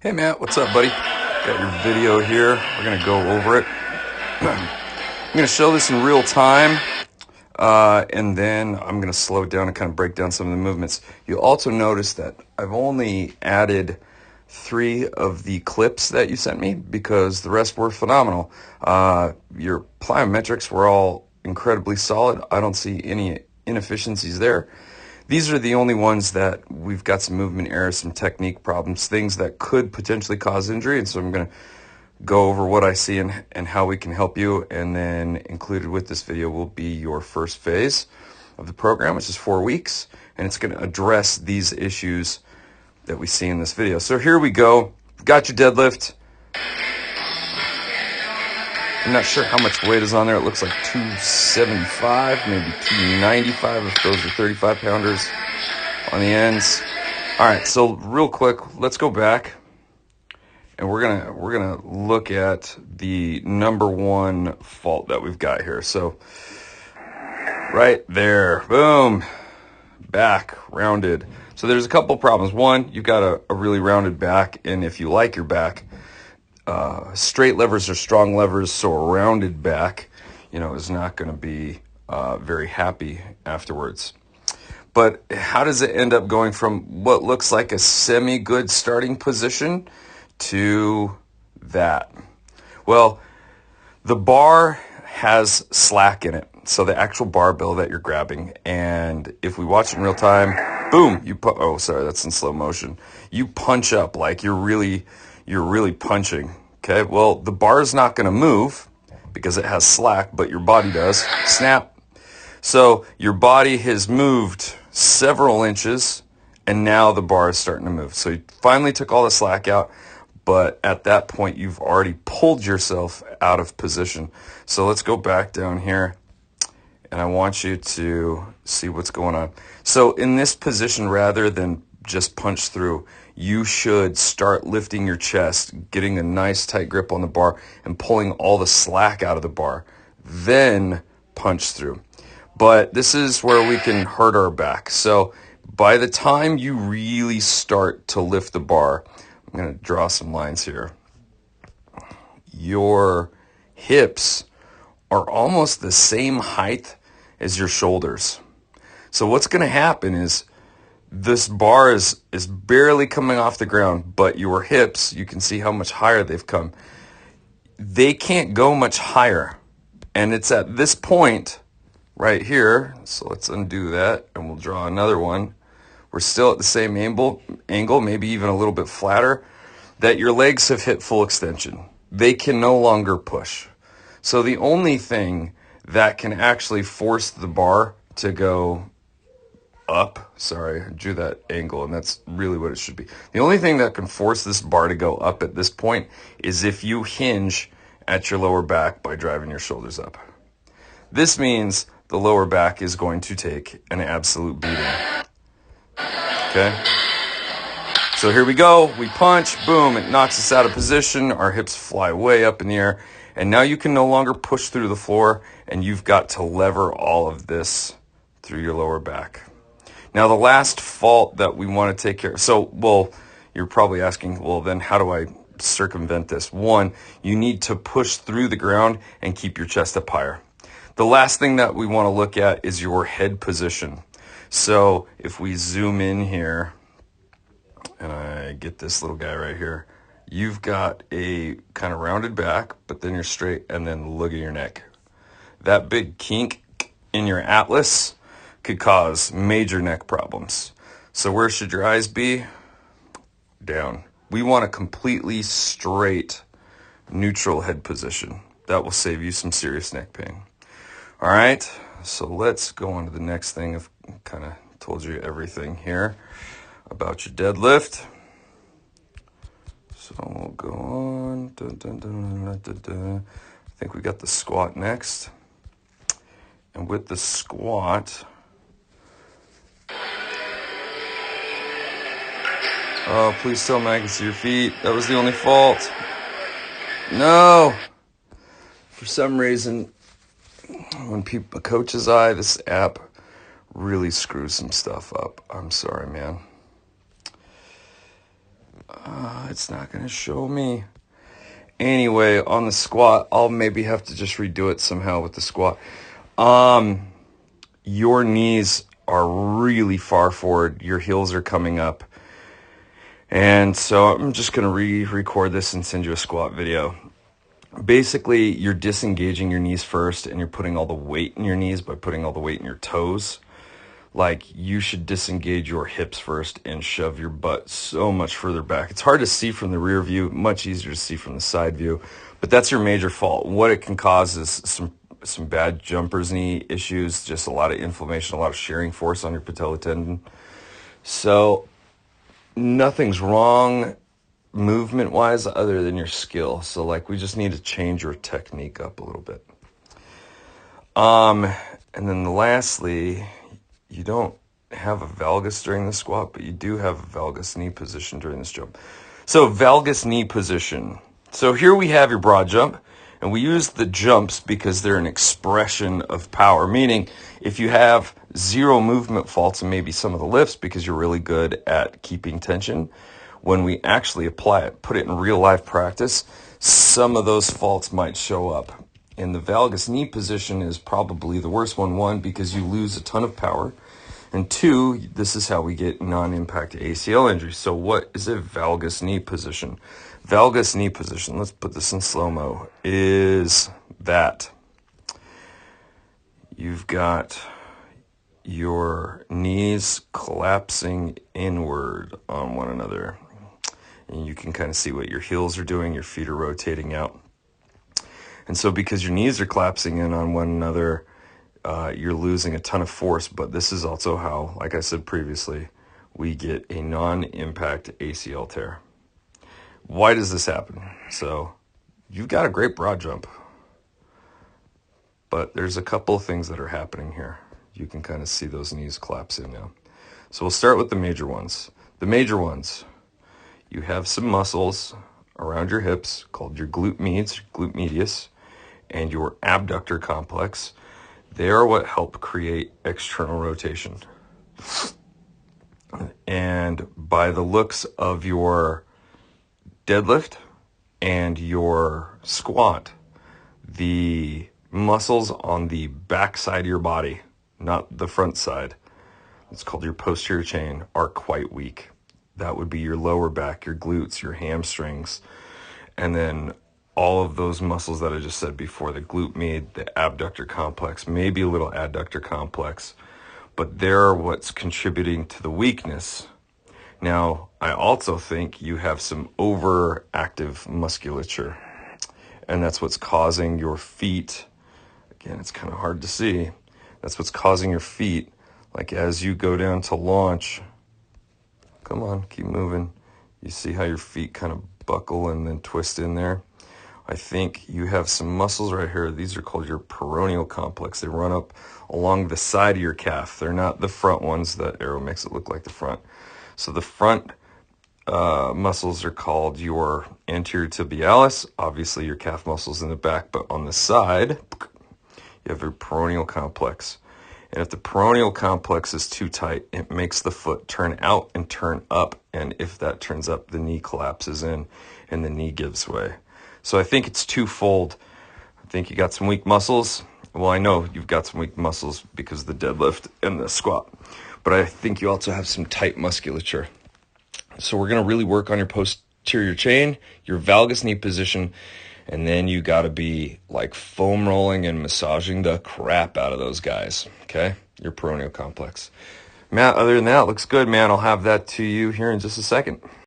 Hey Matt, what's up, buddy? Got your video here. We're gonna go over it. I'm gonna show this in real time, and then I'm gonna slow it down and kind of break down some of the movements. You'll also notice that I've only added 3 of the clips that you sent me because the rest were phenomenal. Your plyometrics were all incredibly solid. I don't see any inefficiencies there. These are the only ones that we've got some movement errors, some technique problems, things that could potentially cause injury. And so I'm going to go over what I see and how we can help you. And then included with this video will be your first phase of the program, which is 4 weeks. And it's going to address these issues that we see in this video. So here we go. Got your deadlift. I'm not sure how much weight is on there. It looks like 275, maybe 295 if those are 35 pounders on the ends. All right, so real quick, let's go back and we're gonna look at the number one fault that we've got here. So right there, boom, back rounded. So there's a couple problems. One, you've got a really rounded back, and if you like your back, straight levers are strong levers, so a rounded back, is not going to be very happy afterwards. But how does it end up going from what looks like a semi-good starting position to that? Well, the bar has slack in it, so the actual barbell that you're grabbing. And if we watch it in real time, boom, oh, sorry, that's in slow motion. You punch up like you're really punching. Okay, well, the bar is not going to move because it has slack, but your body does. Snap. So your body has moved several inches, and now the bar is starting to move. So you finally took all the slack out, but at that point, you've already pulled yourself out of position. So let's go back down here, and I want you to see what's going on. So in this position, rather than just punch through, you should start lifting your chest, getting a nice tight grip on the bar, and pulling all the slack out of the bar. Then punch through. But this is where we can hurt our back. So by the time you really start to lift the bar, I'm going to draw some lines here. Your hips are almost the same height as your shoulders. So what's going to happen is this bar is barely coming off the ground, but your hips, you can see how much higher they've come. They can't go much higher. And it's at this point right here, so let's undo that and we'll draw another one. We're still at the same angle, maybe even a little bit flatter, that your legs have hit full extension. They can no longer push. So the only thing that can actually force the bar to go up, sorry, I drew that angle, and that's really what it should be. The only thing that can force this bar to go up at this point is if you hinge at your lower back by driving your shoulders up. This means the lower back is going to take an absolute beating. Okay? So here we go. We punch, boom, it knocks us out of position. Our hips fly way up in the air. And now you can no longer push through the floor, and you've got to lever all of this through your lower back. Now, the last fault that we want to take care of, you're probably asking, well, then how do I circumvent this? One, you need to push through the ground and keep your chest up higher. The last thing that we want to look at is your head position. So if we zoom in here, and I get this little guy right here, you've got a kind of rounded back, but then you're straight, and then look at your neck. That big kink in your atlas could cause major neck problems. So where should your eyes be? Down. We want a completely straight, neutral head position. That will save you some serious neck pain. All right, so let's go on to the next thing. I've kind of told you everything here about your deadlift. So we'll go on. I think we got the squat next. And with the squat, oh, please tell me I can see your feet. That was the only fault. No. For some reason, when people coach's eye, this app really screws some stuff up. I'm sorry, man. It's not going to show me. Anyway, on the squat, I'll maybe have to just redo it somehow with the squat. Your knees are really far forward. Your heels are coming up. And so I'm just going to re-record this and send you a squat video. Basically, you're disengaging your knees first, and you're putting all the weight in your knees by putting all the weight in your toes. Like, you should disengage your hips first and shove your butt so much further back. It's hard to see from the rear view, much easier to see from the side view, but that's your major fault. What it can cause is some bad jumper's knee issues, just a lot of inflammation, a lot of shearing force on your patella tendon. So nothing's wrong movement-wise other than your skill. So, like, we just need to change your technique up a little bit. And then lastly, you don't have a valgus during the squat, but you do have a valgus knee position during this jump. So valgus knee position. So here we have your broad jump, and we use the jumps because they're an expression of power, meaning if you have zero movement faults and maybe some of the lifts because you're really good at keeping tension, when we actually apply it, put it in real life practice, some of those faults might show up. And the valgus knee position is probably the worst one. One, because you lose a ton of power. And two, this is how we get non-impact ACL injuries. So what is a valgus knee position? Valgus knee position, let's put this in slow-mo, is that you've got your knees collapsing inward on one another. And you can kind of see what your heels are doing. Your feet are rotating out. And so because your knees are collapsing in on one another, you're losing a ton of force. But this is also how, like I said previously, we get a non-impact ACL tear. Why does this happen? So you've got a great broad jump, but there's a couple of things that are happening here. You can kind of see those knees collapse in now. So we'll start with the major ones. The major ones, you have some muscles around your hips called your glute medius, and your abductor complex. They are what help create external rotation. And by the looks of your deadlift and your squat, the muscles on the back side of your body, not the front side, it's called your posterior chain, are quite weak. That would be your lower back, your glutes, your hamstrings, and then all of those muscles that I just said before, the glute med, the abductor complex, maybe a little adductor complex, but they're what's contributing to the weakness. Now, I also think you have some overactive musculature, and that's what's causing your feet, again, it's kind of hard to see, that's what's causing your feet, like as you go down to launch, come on, keep moving, you see how your feet kind of buckle and then twist in there? I think you have some muscles right here. These are called your peroneal complex. They run up along the side of your calf. They're not the front ones. That arrow makes it look like the front. So the front muscles are called your anterior tibialis. Obviously your calf muscles in the back, but on the side, you have your peroneal complex. And if the peroneal complex is too tight, it makes the foot turn out and turn up. And if that turns up, the knee collapses in and the knee gives way. So I think it's twofold. I think you got some weak muscles. Well, I know you've got some weak muscles because of the deadlift and the squat. But I think you also have some tight musculature. So we're going to really work on your posterior chain, your valgus knee position, and then you got to be like foam rolling and massaging the crap out of those guys, okay? Your peroneal complex. Matt, other than that, looks good, man. I'll have that to you here in just a second.